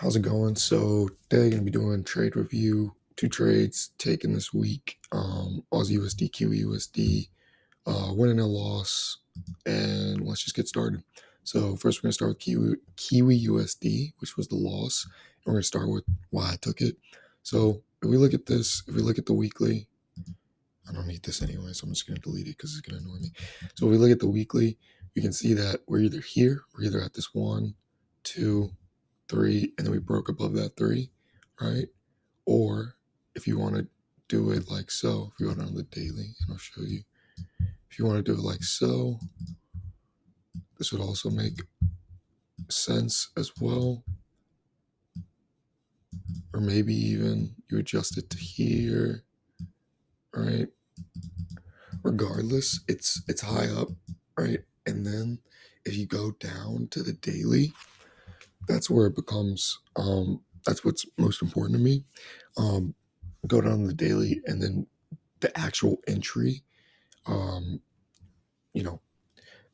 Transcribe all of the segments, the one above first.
How's it going? So today gonna be doing trade review, two trades taken this week. Aussie USD, Kiwi USD, win and a loss, and let's just get started. So first we're gonna start with Kiwi USD, which was the loss. And we're gonna start with why I took it. So if we look at this, if we look at the weekly, I don't need this anyway, so I'm just gonna delete it because it's gonna annoy me. So if we look at the weekly, you can see that we're either here, we're either at this 1, 2, 3, and then we broke above that 3, right? Or if you want to do it like so, if you go down to the daily, and I'll show you. If you want to do it like so, this would also make sense as well. Or maybe even you adjust it to here, right? Regardless, it's high up, right? And then if you go down to the daily, that's where it becomes that's what's most important to me. Go down to the daily, and then the actual entry you know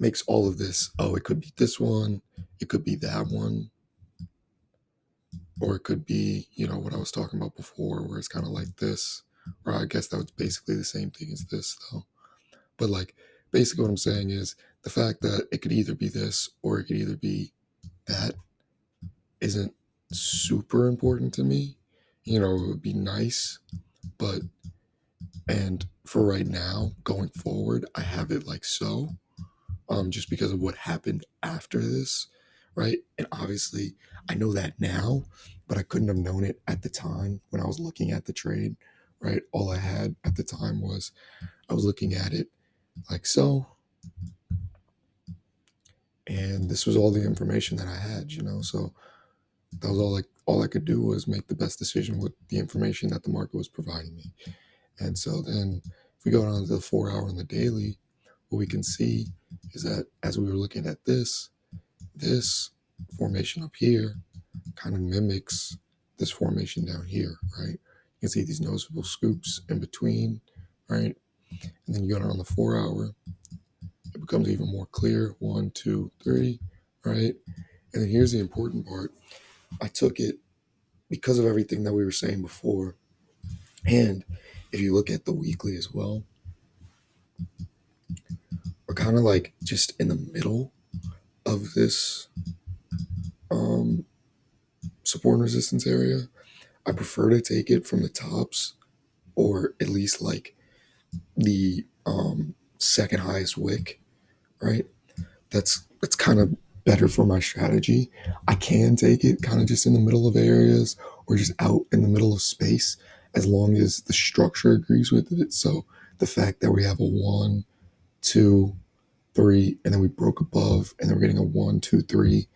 makes all of this, oh, it could be this one, it could be that one, or it could be, what I was talking about before, where it's kind of like this, or I guess that was basically the same thing as this though. But like, basically what I'm saying is the fact that it could either be this or it could either be that isn't super important to me. It would be nice, but and for right now going forward, I have it like so, just because of what happened after this, right? And obviously I know that now, but I couldn't have known it at the time when I was looking at the trade, right? All I had at the time was I was looking at it like so, and this was all the information that I had, so that was all I could do was make the best decision with the information that the market was providing me. And so then if we go down to the 4 hour and the daily, what we can see is that as we were looking at this formation up here kind of mimics this formation down here, right? You can see these noticeable scoops in between, right? And then you go down on the 4 hour, it becomes even more clear. 1, 2, 3, right? And then here's the important part. I took it because of everything that we were saying before. And if you look at the weekly as well, we're kind of like just in the middle of this support and resistance area. I prefer to take it from the tops, or at least like the second highest wick, right? That's kind of better for my strategy. I can take it kind of just in the middle of areas or just out in the middle of space as long as the structure agrees with it. So the fact that we have a 1, 2, 3, and then we broke above, and then we're getting a 1, 2, 3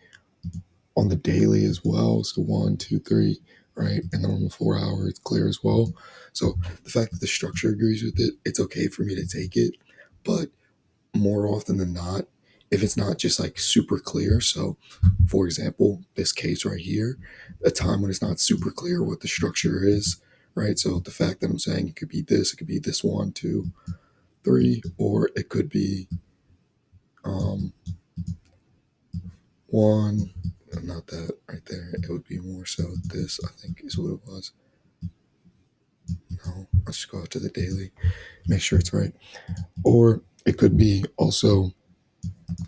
on the daily as well. So 1, 2, 3, right? And then on the 4 hour, it's clear as well. So the fact that the structure agrees with it, it's okay for me to take it. But more often than not, if it's not just like super clear, so for example, this case right here, a time when it's not super clear what the structure is, right? So the fact that I'm saying it could be this, it could be this 1, 2, 3, or it could be one, not that right there. It would be more so this, I think, is what it was. No, let's just go out to the daily, make sure it's right. Or it could be also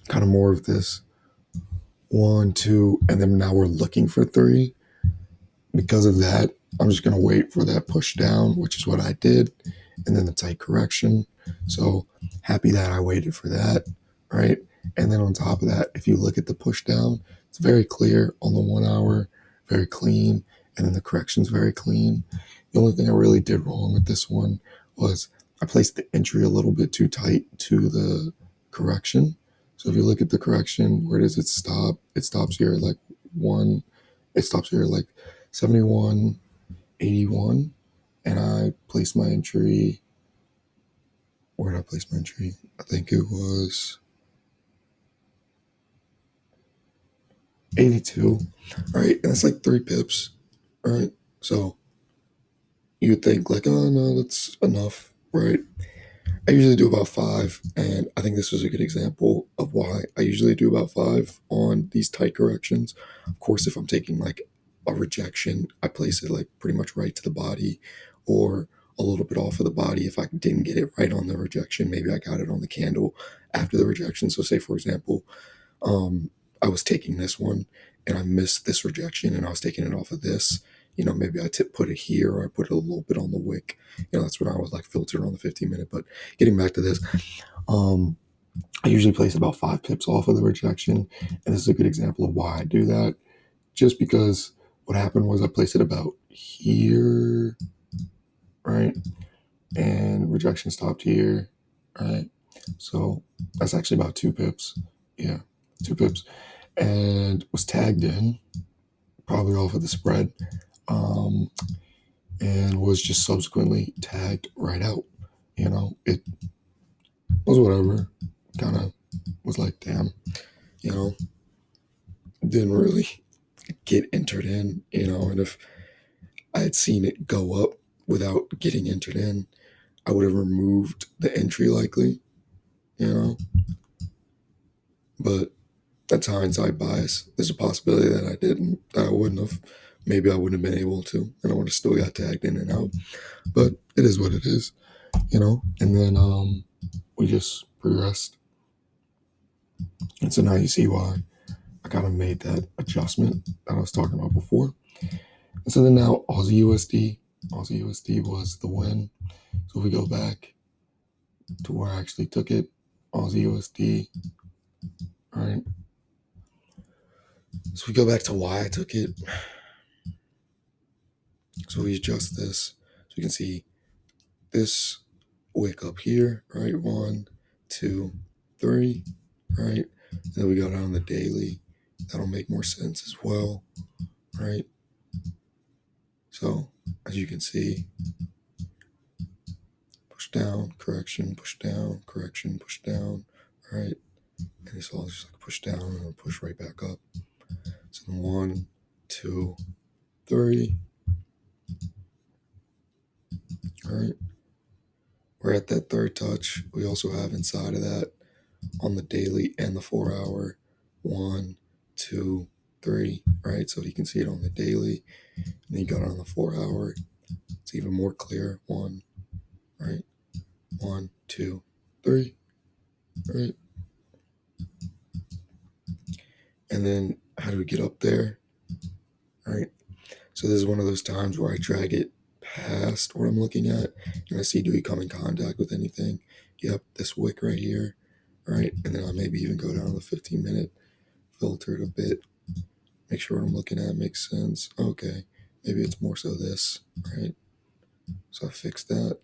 kind of more of this 1, 2, and then now we're looking for 3. Because of that, I'm just going to wait for that push down, which is what I did, and then the tight correction. So happy that I waited for that, right? And then on top of that, if you look at the push down, it's very clear on the 1 hour, very clean, and then the correction's very clean. The only thing I really did wrong with this one was I placed the entry a little bit too tight to the correction. So if you look at the correction, where does it stop? It stops here at like 1, it stops here at like 71.81, and I placed my entry. Where did I place my entry? I think it was 82. All right, and that's like 3 pips. All right, so you would think like, oh no, that's enough, right? I usually do about 5, and I think this was a good example of why I usually do about 5 on these tight corrections. Of course, if I'm taking like a rejection, I place it like pretty much right to the body, or a little bit off of the body. If I didn't get it right on the rejection, maybe I got it on the candle after the rejection. So say for example, I was taking this one and I missed this rejection and I was taking it off of this. Maybe I put it here, or I put it a little bit on the wick. That's when I was like filtered on the 15 minute. But getting back to this, um, I usually place about 5 pips off of the rejection. And this is a good example of why I do that. Just because what happened was I placed it about here, right? And rejection stopped here, right? So that's actually about 2 pips. Yeah, 2 pips. And was tagged in, probably off of the spread, um, and was just subsequently tagged right out. It was whatever. Kind of was like, damn, you know, didn't really get entered in, and if I had seen it go up without getting entered in, I would have removed the entry likely, you know. But that's hindsight bias. There's a possibility that I didn't, that I wouldn't have. Maybe I wouldn't have been able to, and I would have still got tagged in and out. But it is what it is, And then we just progressed, and so now you see why I kind of made that adjustment that I was talking about before. And so then now Aussie USD was the win. So if we go back to where I actually took it, Aussie USD, right? So we go back to why I took it. So we adjust this. So you can see this wick up here, right? 1, 2, 3, right? And then we go down the daily. That'll make more sense as well, right? So as you can see, push down, correction, push down, correction, push down, right? And it's all just like push down and push right back up. So 1, 2, 3. All right. We're at that third touch. We also have inside of that on the daily and the 4 hour 1, 2, 3. Right. So you can see it on the daily. And then you got it on the 4 hour. It's even more clear. 1, right? 1, 2, 3. Right. And then how do we get up there? Right. So this is one of those times where I drag it past what I'm looking at and I see, do we come in contact with anything? Yep, this wick right here, right? And then I'll maybe even go down to the 15-minute, filter it a bit, make sure what I'm looking at makes sense. Okay, maybe it's more so this, right? So I fixed that.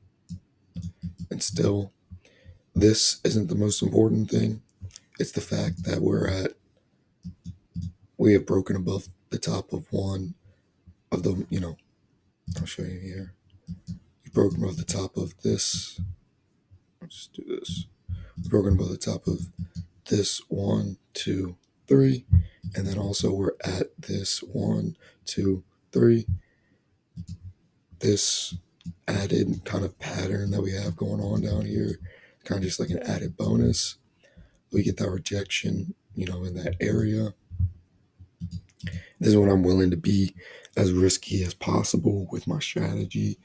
And still, this isn't the most important thing. It's the fact that we have broken above the top of one of the, I'll show you here. We've broken above the top of this. Let's just do this. We've broken above the top of this 1, 2, 3. And then also we're at this 1, 2, 3. This added kind of pattern that we have going on down here, kind of just like an added bonus. We get that rejection, in that area. This is when I'm willing to be as risky as possible with my strategy.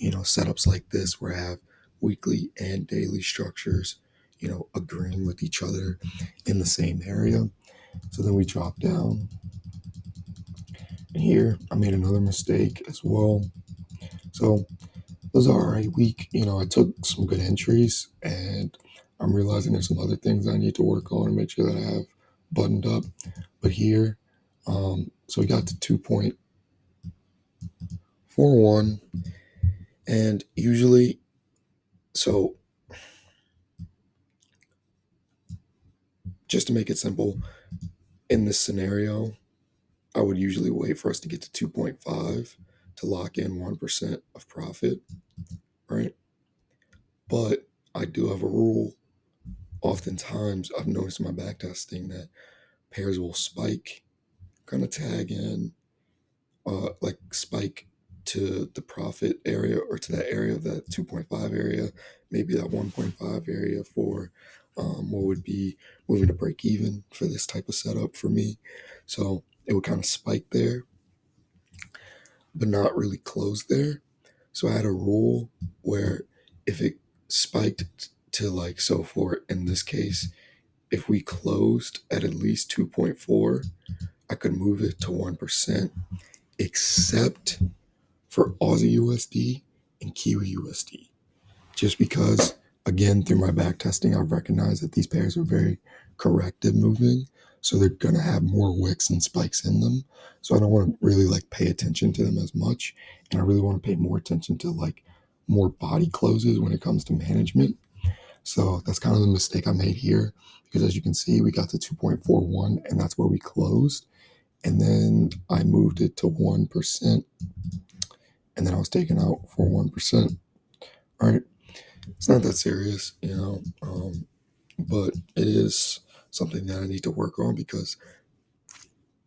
Setups like this where I have weekly and daily structures, agreeing with each other in the same area. So then we drop down. And here I made another mistake as well. So those are a week. I took some good entries and I'm realizing there's some other things I need to work on and make sure that I have buttoned up. But here, so we got to 2.41, and usually, so just to make it simple, in this scenario, I would usually wait for us to get to 2.5 to lock in 1% of profit, right? But I do have a rule. Oftentimes, I've noticed in my back testing that pairs will spike, kind of tag in, like spike to the profit area or to that area of that 2.5 area, maybe that 1.5 area for what would be moving to break even for this type of setup for me. So it would kind of spike there. but not really close there. So I had a rule where if it spiked to like, so for in this case, if we closed at least 2.4, I could move it to 1%, except for Aussie USD and Kiwi USD. Just because, again, through my back testing, I've recognized that these pairs are very corrective moving. So they're going to have more wicks and spikes in them. So I don't want to really like pay attention to them as much. And I really want to pay more attention to like more body closes when it comes to management. So that's kind of the mistake I made here, because as you can see, we got to 2.41 and that's where we closed. And then I moved it to 1%, and then I was taken out for 1%. All right. It's not that serious, but it is something that I need to work on, because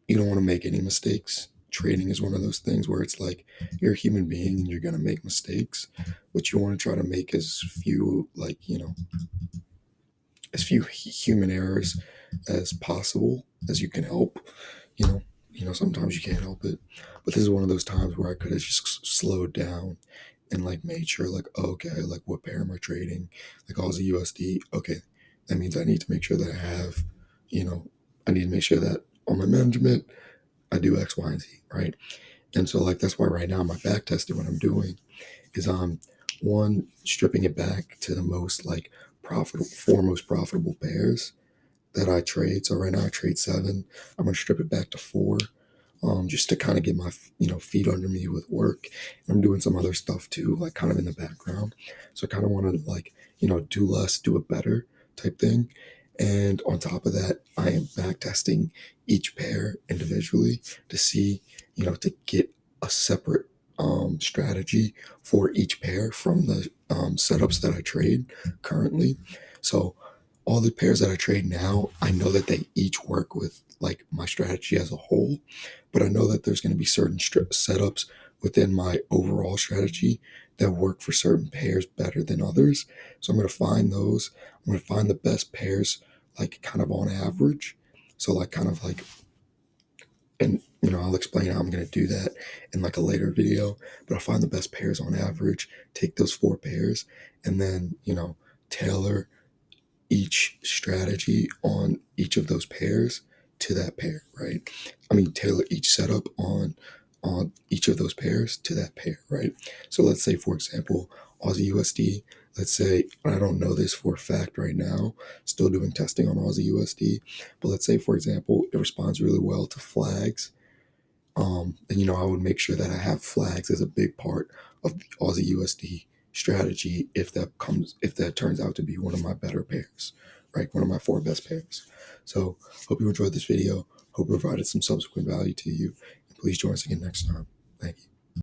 you don't want to make any mistakes. Trading is one of those things where it's like you're a human being and you're going to make mistakes, but you want to try to make as few, as few human errors as possible as you can help. You know, sometimes you can't help it, but this is one of those times where I could have just slowed down and like made sure, like, oh, okay, like what pair am I trading? Like Aussie USD. Okay, that means I need to make sure that I have, I need to make sure that on my management I do X, Y, and Z, right? And so like that's why right now my back testing, what I'm doing is one, stripping it back to the most like profitable, four most profitable pairs that I trade. So right now I trade 7. I'm gonna strip it back to 4, just to kind of get my feet under me with work. And I'm doing some other stuff too, like kind of in the background. So I kind of want to like do less, do it better type thing. And on top of that, I am back testing each pair individually to see, to get a separate strategy for each pair from the setups that I trade currently. So all the pairs that I trade now, I know that they each work with like my strategy as a whole, but I know that there's going to be certain setups within my overall strategy that work for certain pairs better than others. So I'm going to find those. I'm going to find the best pairs, like kind of on average. So like kind of like, and I'll explain how I'm going to do that in like a later video, but I'll find the best pairs on average, take those 4 pairs, and then tailor each strategy on each of those pairs to that pair, right? I mean, tailor each setup on each of those pairs to that pair, right? So let's say, for example, Aussie USD. Let's say, I don't know this for a fact right now, still doing testing on Aussie USD, but let's say, for example, it responds really well to flags. Then I would make sure that I have flags as a big part of the Aussie USD strategy if that turns out to be one of my better pairs, right? One of my 4 best pairs. So hope you enjoyed this video. Hope it provided some subsequent value to you. And please join us again next time. Thank you.